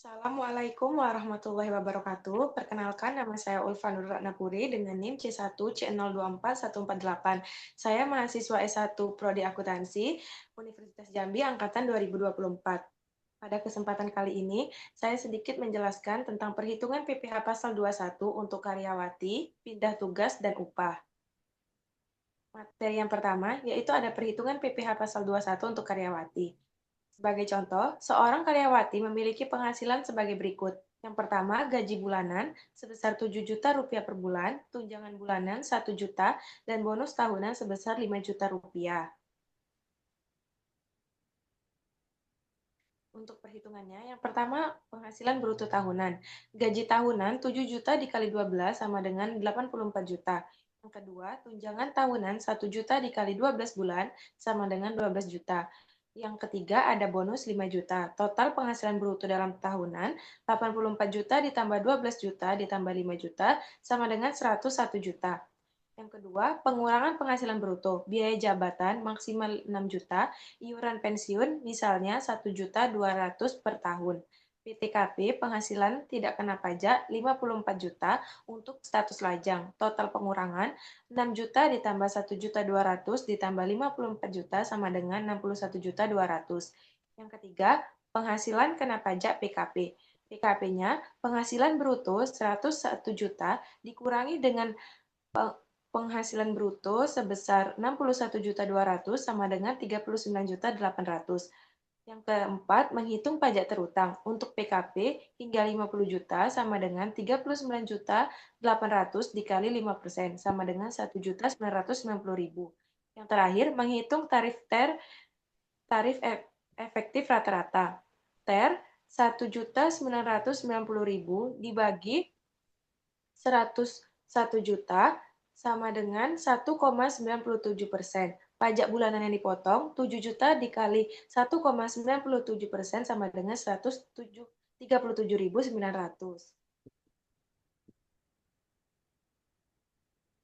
Assalamualaikum warahmatullahi wabarakatuh. Perkenalkan, nama saya Ulfa Nur Ratnapuri dengan NIM C1 C024148. Saya mahasiswa S1 Prodi Akuntansi Universitas Jambi angkatan 2024. Pada kesempatan kali ini, saya sedikit menjelaskan tentang perhitungan PPh pasal 21 untuk karyawati, pindah tugas, dan upah. Materi yang pertama yaitu ada perhitungan PPh pasal 21 untuk karyawati. Sebagai contoh, seorang karyawati memiliki penghasilan sebagai berikut. Yang pertama, gaji bulanan sebesar 7 juta rupiah per bulan, tunjangan bulanan 1 juta, dan bonus tahunan sebesar 5 juta rupiah. Untuk perhitungannya, yang pertama penghasilan bruto tahunan. Gaji tahunan 7 juta dikali 12 sama dengan 84 juta. Yang kedua, tunjangan tahunan 1 juta dikali 12 bulan sama dengan 12 juta. Yang ketiga ada bonus 5 juta. Total penghasilan bruto dalam tahunan 84 juta ditambah 12 juta ditambah 5 juta sama dengan 101 juta. Yang kedua, pengurangan penghasilan bruto. Biaya jabatan maksimal 6 juta, iuran pensiun misalnya 1.200.000 per tahun. PTKP penghasilan tidak kena pajak 54 juta untuk status lajang. Total pengurangan 6 juta ditambah 1.200.000 ditambah 54 juta sama dengan 61.200.000. Yang ketiga, penghasilan kena pajak PKP. PKP-nya penghasilan bruto 101 juta dikurangi dengan penghasilan bruto sebesar 61.200.000 sama dengan 39.800. Yang keempat, menghitung pajak terutang. Untuk PKP hingga 50 juta sama dengan 39.800 dikali 5% sama dengan 1.990.000. Yang terakhir, menghitung tarif efektif rata-rata. TER 1.990.000 dibagi 101 juta sama dengan 1,97%. Pajak bulanan yang dipotong 7 juta dikali 1,97% sama dengan 137.900.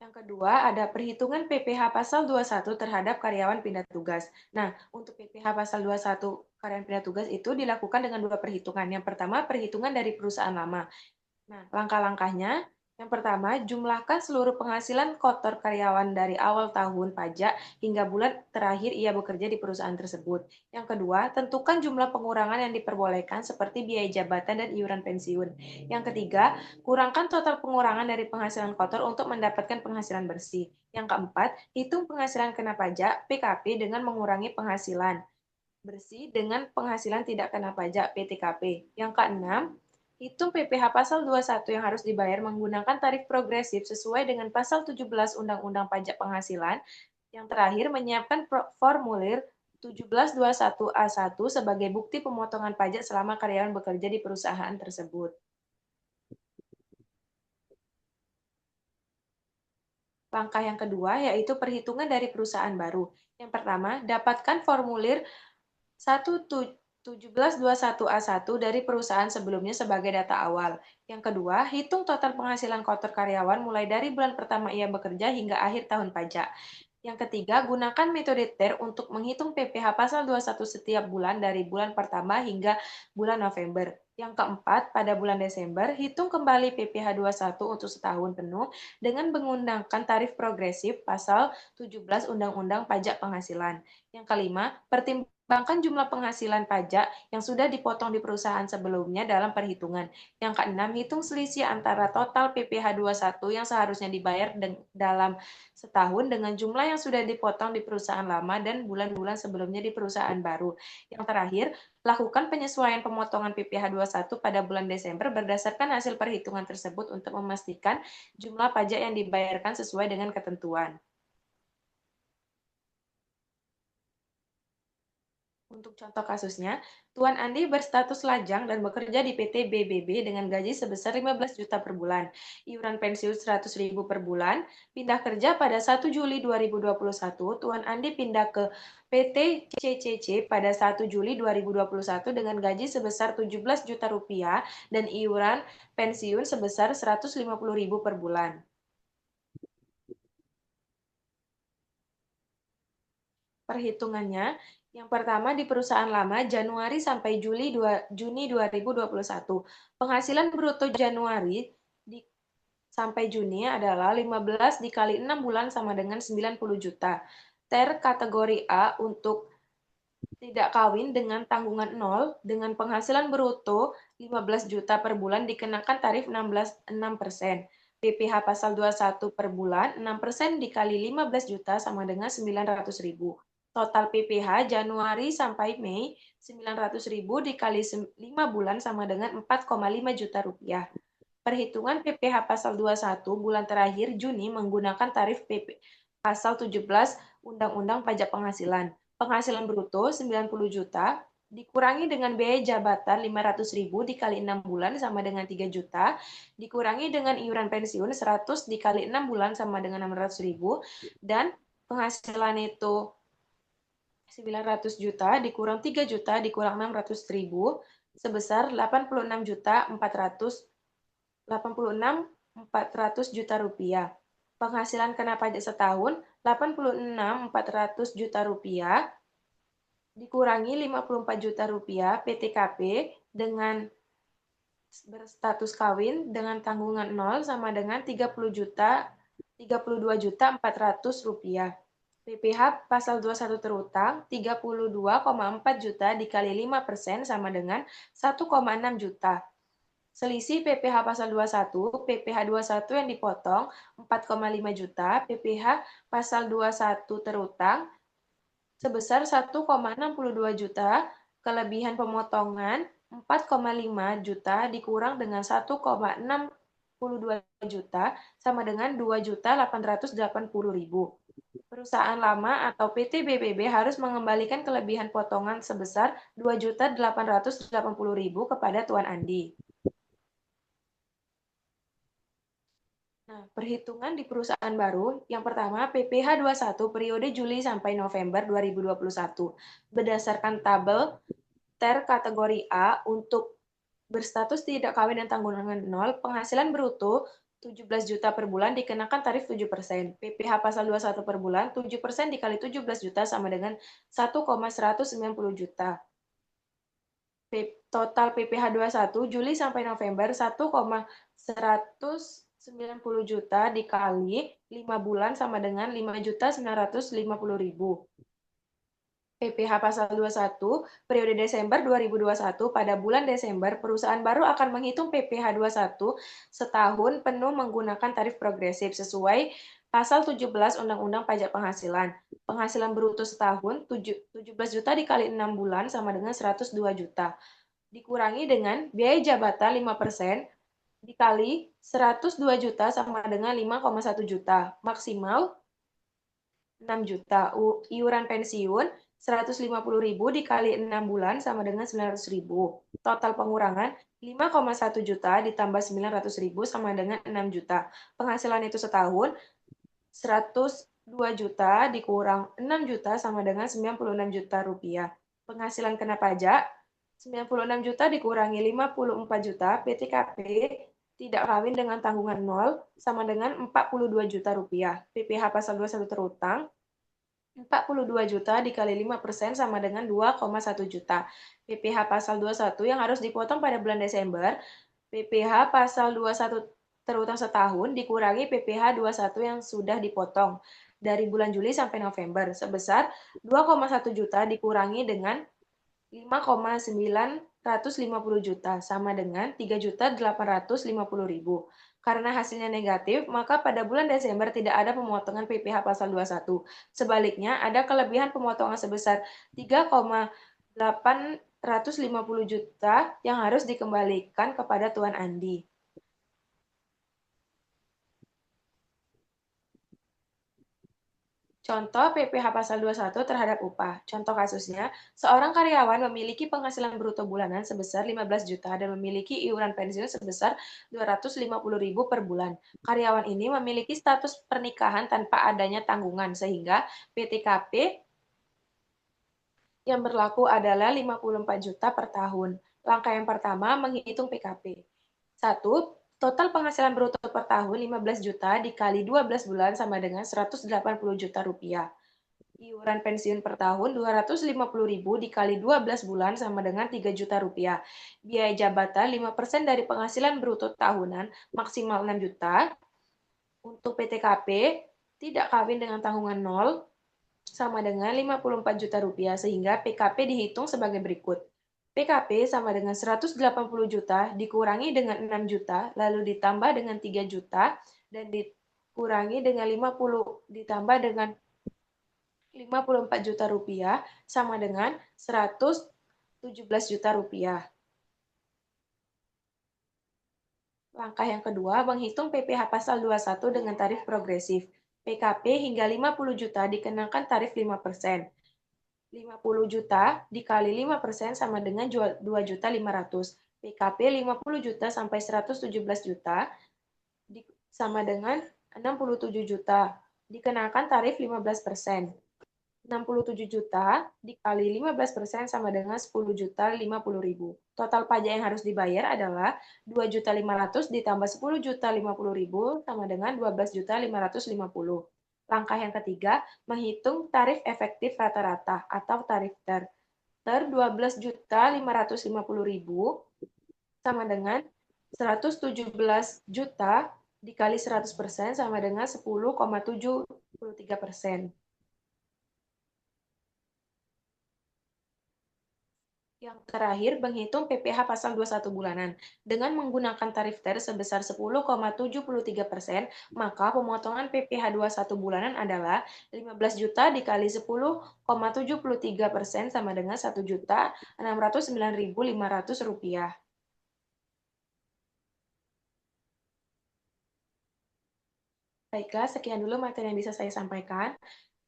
Yang kedua, ada perhitungan PPh pasal 21 terhadap karyawan pindah tugas. Nah, untuk PPh pasal 21 karyawan pindah tugas itu dilakukan dengan dua perhitungan. Yang pertama, perhitungan dari perusahaan lama. Nah, langkah-langkahnya, yang pertama, jumlahkan seluruh penghasilan kotor karyawan dari awal tahun pajak hingga bulan terakhir ia bekerja di perusahaan tersebut. Yang kedua, tentukan jumlah pengurangan yang diperbolehkan seperti biaya jabatan dan iuran pensiun. Yang ketiga, kurangkan total pengurangan dari penghasilan kotor untuk mendapatkan penghasilan bersih. Yang keempat, hitung penghasilan kena pajak (PKP) dengan mengurangi penghasilan bersih dengan penghasilan tidak kena pajak (PTKP). Yang keenam, hitung PPh pasal 21 yang harus dibayar menggunakan tarif progresif sesuai dengan pasal 17 Undang-Undang Pajak Penghasilan. Yang terakhir, menyiapkan formulir 1721A1 sebagai bukti pemotongan pajak selama karyawan bekerja di perusahaan tersebut. Langkah yang kedua yaitu perhitungan dari perusahaan baru. Yang pertama, dapatkan formulir 1721A1 dari perusahaan sebelumnya sebagai data awal. Yang kedua, hitung total penghasilan kotor karyawan mulai dari bulan pertama ia bekerja hingga akhir tahun pajak. Yang ketiga, gunakan metode TER untuk menghitung PPh pasal 21 setiap bulan dari bulan pertama hingga bulan November. Yang keempat, pada bulan Desember, hitung kembali PPh 21 untuk setahun penuh dengan menggunakan tarif progresif pasal 17 Undang-Undang Pajak Penghasilan. Yang kelima, pertimbangkan jumlah penghasilan pajak yang sudah dipotong di perusahaan sebelumnya dalam perhitungan. Yang keenam, hitung selisih antara total PPh 21 yang seharusnya dibayar dalam setahun dengan jumlah yang sudah dipotong di perusahaan lama dan bulan-bulan sebelumnya di perusahaan baru. Yang terakhir, lakukan penyesuaian pemotongan PPh 21 pada bulan Desember berdasarkan hasil perhitungan tersebut untuk memastikan jumlah pajak yang dibayarkan sesuai dengan ketentuan. Untuk contoh kasusnya, Tuan Andi berstatus lajang dan bekerja di PT BBB dengan gaji sebesar 15 juta per bulan, iuran pensiun 100.000 per bulan, pindah kerja pada 1 Juli 2021, Tuan Andi pindah ke PT CCC pada 1 Juli 2021 dengan gaji sebesar 17 juta rupiah dan iuran pensiun sebesar 150.000 per bulan. Perhitungannya, Yang pertama di perusahaan lama Januari sampai Juni 2021. Penghasilan bruto Januari sampai Juni adalah 15 dikali 6 bulan sama dengan 90 juta. Kategori A untuk tidak kawin dengan tanggungan 0 dengan penghasilan bruto 15 juta per bulan dikenakan tarif 6%. PPh pasal 21 per bulan 6% dikali 15 juta sama dengan 900.000. Total PPh Januari sampai Mei 900.000 dikali 5 bulan sama dengan 4,5 juta rupiah. Perhitungan PPh pasal 21 bulan terakhir Juni menggunakan tarif PP pasal 17 Undang-Undang Pajak Penghasilan. Penghasilan bruto 90 juta dikurangi dengan biaya jabatan 500.000 dikali 6 bulan sama dengan 3 juta, dikurangi dengan iuran pensiun 100 dikali 6 bulan sama dengan 600.000, dan penghasilan itu 900 juta dikurang 3 juta dikurang 600.000 sebesar 86.400 juta rupiah. Penghasilan kena pajak setahun 86.400 juta rupiah dikurangi 54 juta rupiah PTKP dengan berstatus kawin dengan tanggungan 0 sama dengan 32.400 rupiah. PPh pasal 21 terutang 32,4 juta dikali 5% sama dengan 1,6 juta. Selisih PPh pasal 21, PPh 21 yang dipotong 4,5 juta, PPh pasal 21 terutang sebesar 1,62 juta, kelebihan pemotongan 4,5 juta dikurang dengan 1,62 juta sama dengan 2.880.000. Perusahaan lama atau PT BBB harus mengembalikan kelebihan potongan sebesar 2.880.000 kepada Tuan Andi. Nah, perhitungan di perusahaan baru, yang pertama PPh 21 periode Juli sampai November 2021. Berdasarkan tabel kategori A untuk berstatus tidak kawin dan tanggungan 0, penghasilan bruto 17 juta per bulan dikenakan tarif 7%. PPh pasal 21 per bulan, 7% dikali 17 juta sama dengan 1,190 juta. Total PPh 21 Juli sampai November 1,190 juta dikali 5 bulan sama dengan 5.950.000. PPh pasal 21 periode Desember 2021 pada bulan Desember perusahaan baru akan menghitung PPh 21 setahun penuh menggunakan tarif progresif sesuai pasal 17 Undang-Undang Pajak Penghasilan. Penghasilan bruto setahun 17 juta dikali 6 bulan sama dengan 102 juta. Dikurangi dengan biaya jabatan 5% dikali 102 juta sama dengan 5,1 juta. Maksimal 6 juta. Iuran pensiun 150.000 dikali 6 bulan sama dengan 900.000. Total pengurangan 5,1 juta ditambah 900.000 sama dengan 6 juta. Penghasilan itu setahun 102 juta dikurang 6 juta sama dengan 96 juta rupiah. Penghasilan kena pajak 96 juta dikurangi 54 juta, PTKP tidak kawin dengan tanggungan 0 sama dengan 42 juta rupiah. PPh pasal 21 terutang 42 juta dikali 5% sama dengan 2,1 juta. PPh pasal 21 yang harus dipotong pada bulan Desember, PPh pasal 21 terutang setahun dikurangi PPh 21 yang sudah dipotong dari bulan Juli sampai November sebesar 2,1 juta dikurangi dengan 5,950 juta sama dengan 3.850.000. Karena hasilnya negatif, maka pada bulan Desember tidak ada pemotongan PPh pasal 21. Sebaliknya, ada kelebihan pemotongan sebesar 3,850 juta yang harus dikembalikan kepada Tuan Andi. Contoh PPh pasal 21 terhadap upah. Contoh kasusnya, seorang karyawan memiliki penghasilan bruto bulanan sebesar 15 juta dan memiliki iuran pensiun sebesar 250.000 per bulan. Karyawan ini memiliki status pernikahan tanpa adanya tanggungan sehingga PTKP yang berlaku adalah 54 juta per tahun. Langkah yang pertama menghitung PKP. 1. Total penghasilan bruto per tahun 15 juta dikali 12 bulan sama dengan 180 juta rupiah. Iuran pensiun per tahun 250.000 dikali 12 bulan sama dengan 3 juta rupiah. Biaya jabatan 5% dari penghasilan bruto tahunan maksimal 6 juta. Untuk PTKP tidak kawin dengan tanggungan nol sama dengan 54 juta rupiah sehingga PKP dihitung sebagai berikut. PKP sama dengan 180 juta dikurangi dengan 6 juta lalu ditambah dengan 3 juta dan dikurangi dengan 50 ditambah dengan 54 juta rupiah sama dengan 117 juta rupiah. Langkah yang kedua, menghitung PPh pasal 21 dengan tarif progresif. PKP hingga 50 juta dikenakan tarif 5%. 50 juta dikali 5% sama dengan 2 juta 500. PKP 50 juta sampai 117 juta sama dengan 67 juta. Dikenakan tarif 15%. 67 juta dikali 15% sama dengan 10 juta 50 ribu. Total pajak yang harus dibayar adalah 2 juta 500 ditambah 10 juta 50 ribu sama dengan 12 juta 550. Langkah yang ketiga, menghitung tarif efektif rata-rata atau tarif ter. Ter 12 juta 550 ribu sama dengan 117 juta dikali 100% sama dengan 10,73%. Yang terakhir, menghitung PPh pasal 21 bulanan. Dengan menggunakan tarif TER sebesar 10,73%, maka pemotongan PPh 21 bulanan adalah 15 juta dikali 10,73% sama dengan 1 juta 609.500 rupiah. Baiklah, sekian dulu materi yang bisa saya sampaikan.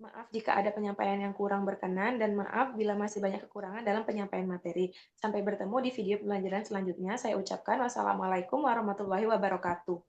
Maaf jika ada penyampaian yang kurang berkenan, dan maaf bila masih banyak kekurangan dalam penyampaian materi. Sampai bertemu di video pembelajaran selanjutnya. Saya ucapkan wassalamualaikum warahmatullahi wabarakatuh.